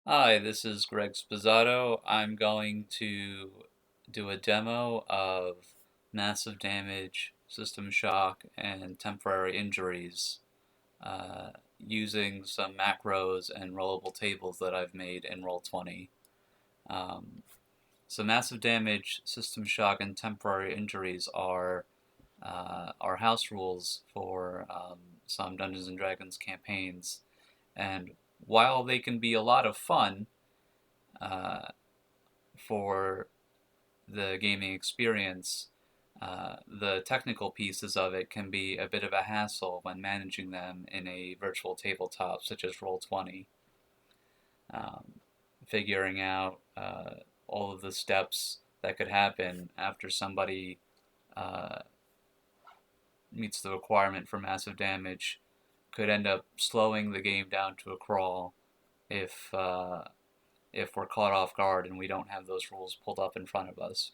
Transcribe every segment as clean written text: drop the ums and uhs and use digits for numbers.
Hi, this is Greg Spizzato. I'm going to do a demo of massive damage, system shock, and temporary injuries uh, using some macros and rollable tables that I've made in Roll20. Um, so massive damage, system shock, and temporary injuries are house rules for some Dungeons and Dragons campaigns, and while they can be a lot of fun, uh, for the gaming experience, the technical pieces of it can be a bit of a hassle when managing them in a virtual tabletop such as Roll20. Um, Figuring out all of the steps that could happen after somebody uh, meets the requirement for massive damage could end up slowing the game down to a crawl if if we're caught off guard and we don't have those rules pulled up in front of us.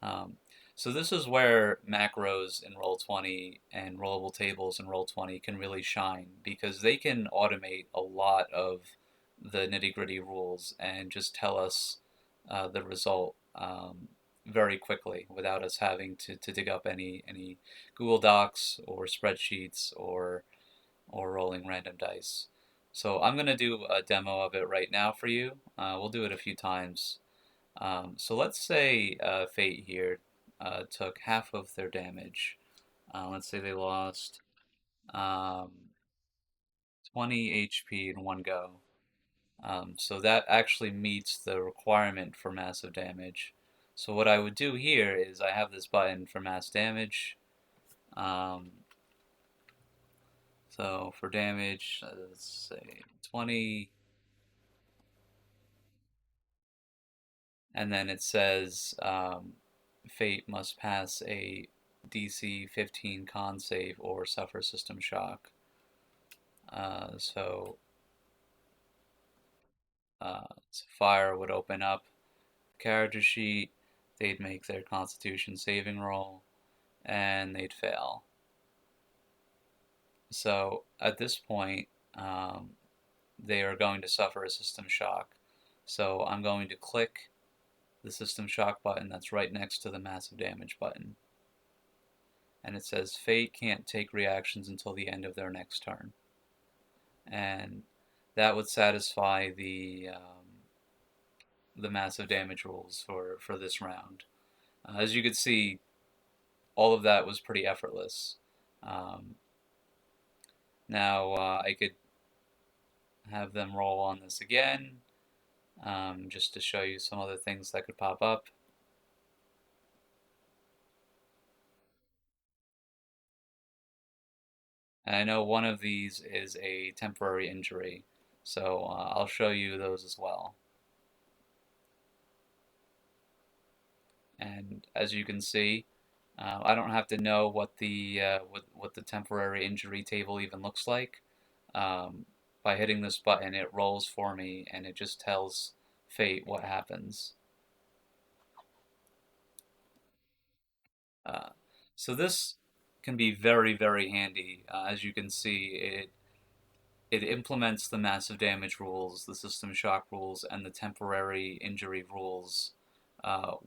Um, so this is where macros in Roll20 and rollable tables in Roll20 can really shine because they can automate a lot of the nitty-gritty rules and just tell us the result very quickly without us having to dig up any Google Docs or spreadsheets or rolling random dice. So I'm going to do a demo of it right now for you. We'll do it a few times. So let's say Fate here took half of their damage. Let's say they lost um, 20 HP in one go. So that actually meets the requirement for massive damage. So what I would do here is I have this button for mass damage. Um, so for damage, let's say 20, and then it says Fate must pass a DC 15 con save or suffer system shock. So fire would open up character sheet, they'd make their Constitution saving roll, and they'd fail. So at this point, um, they are going to suffer a system shock. So I'm going to click the system shock button that's right next to the massive damage button. And it says Fate can't take reactions until the end of their next turn. And that would satisfy the massive damage rules for this round. As you could see, all of that was pretty effortless. Um, Now I could have them roll on this again, just to show you some other things that could pop up. And I know one of these is a temporary injury, so I'll show you those as well. And as you can see, I don't have to know what the temporary injury table even looks like. By hitting this button, it rolls for me, and it just tells Fate what happens. Uh, so this can be very, very handy. As you can see, it implements the massive damage rules, the system shock rules, and the temporary injury rules,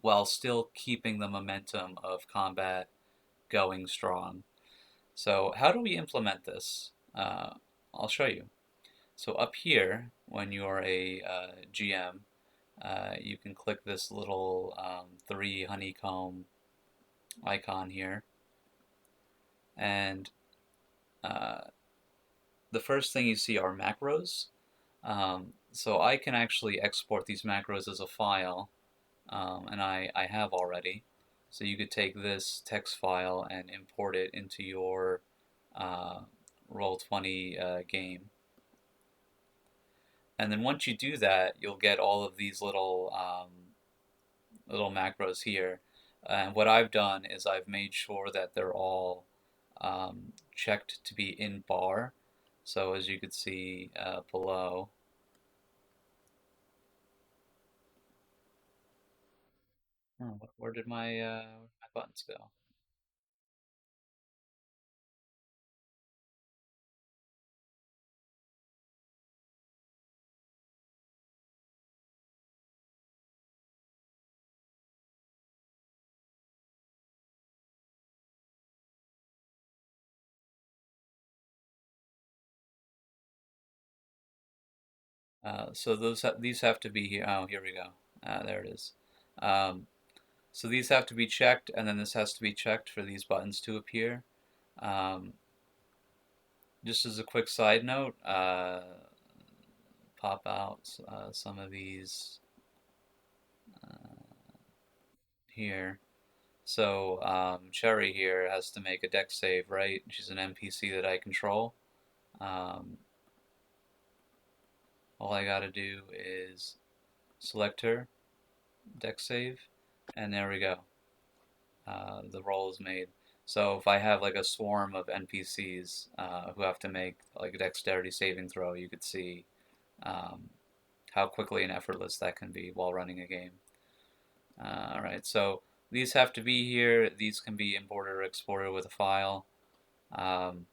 while still keeping the momentum of combat going strong. So how do we implement this? I'll show you. So up here, when you're a GM, you can click this little three honeycomb icon here, and uh, the first thing you see are macros. So I can actually export these macros as a file, and I have already. So you could take this text file and import it into your uh, Roll20 game. And then once you do that, you'll get all of these little macros here. And what I've done is I've made sure that they're all checked to be in bar. So as you can see below, oh, where did my buttons go? So these have to be here. Oh, here we go. There it is. Um, so these have to be checked, and then this has to be checked for these buttons to appear. Um, just as a quick side note, pop out some of these here. So Cherry here has to make a deck save, right? She's an NPC that I control. Um, all I gotta do is select her, deck save, and there we go. The roll is made. So if I have like a swarm of NPCs who have to make like a dexterity saving throw, you could see um, how quickly and effortless that can be while running a game. All right, so these have to be here. These can be imported or exported with a file. Um,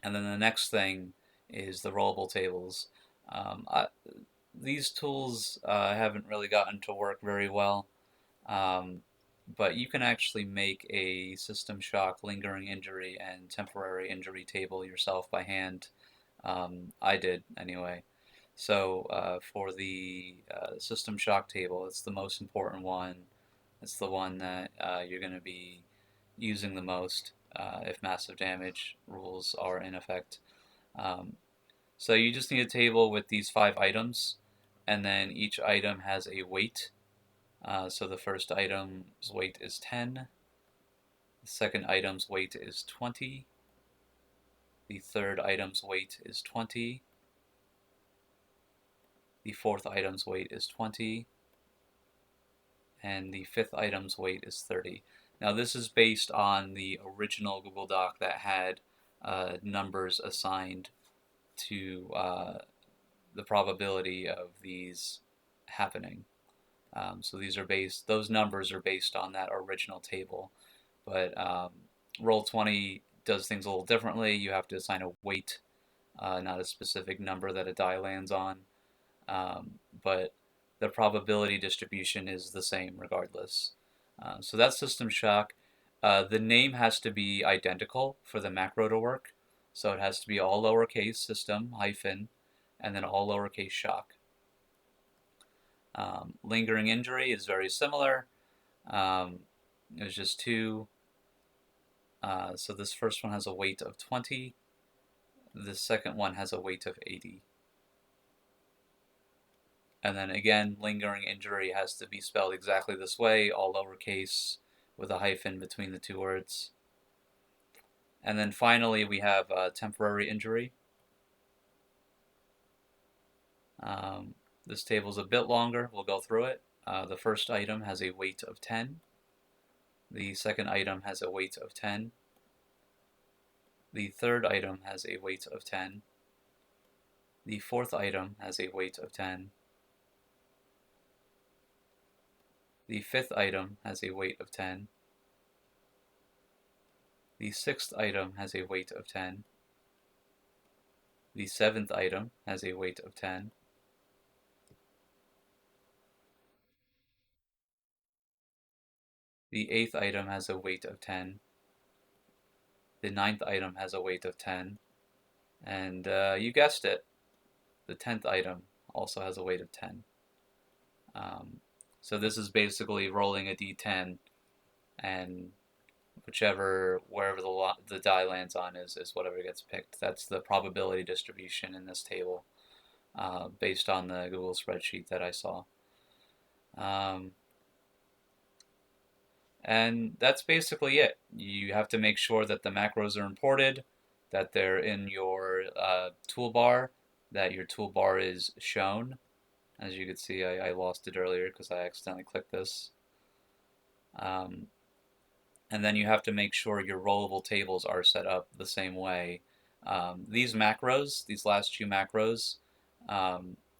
and then the next thing is the rollable tables. These tools haven't really gotten to work very well. Um, but you can actually make a system shock, lingering injury, and temporary injury table yourself by hand. I did anyway. So for the system shock table, it's the most important one. It's the one that you're going to be using the most if massive damage rules are in effect. Um, so you just need a table with these 5 items, and then each item has a weight. So the first item's weight is 10, the second item's weight is 20, the third item's weight is 20, the fourth item's weight is 20, and the fifth item's weight is 30. Now this is based on the original Google Doc that had numbers assigned to the probability of these happening. So those numbers are based on that original table. But Roll20 does things a little differently. You have to assign a weight, not a specific number that a die lands on. But the probability distribution is the same regardless. So that's System Shock. The name has to be identical for the macro to work. So it has to be all lowercase system hyphen and then all lowercase shock. Lingering injury is very similar. It was just two. So this first one has a weight of 20. The second one has a weight of 80. And then again, lingering injury has to be spelled exactly this way, all lowercase with a hyphen between the two words. And then finally, we have temporary injury. Um, this table is a bit longer. We'll go through it. The first item has a weight of 10. The second item has a weight of 10. The third item has a weight of 10. The fourth item has a weight of 10. The fifth item has a weight of 10. The sixth item has a weight of 10. The seventh item has a weight of 10. The eighth item has a weight of 10. The ninth item has a weight of 10. And you guessed it, the 10th item also has a weight of 10. So this is basically rolling a d10, and wherever the die lands on is whatever gets picked. That's the probability distribution in this table, based on the Google spreadsheet that I saw. And that's basically it. You have to make sure that the macros are imported, that they're in your toolbar, that your toolbar is shown. As you can see, I lost it earlier because I accidentally clicked this. And then you have to make sure your rollable tables are set up the same way. These macros, these last two macros,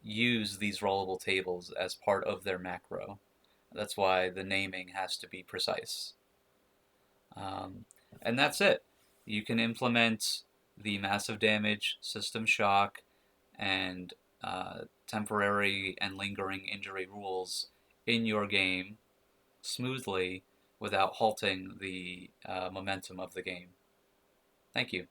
use these rollable tables as part of their macro. That's why the naming has to be precise. And that's it. You can implement the massive damage, system shock, and temporary and lingering injury rules in your game smoothly without halting the momentum of the game. Thank you.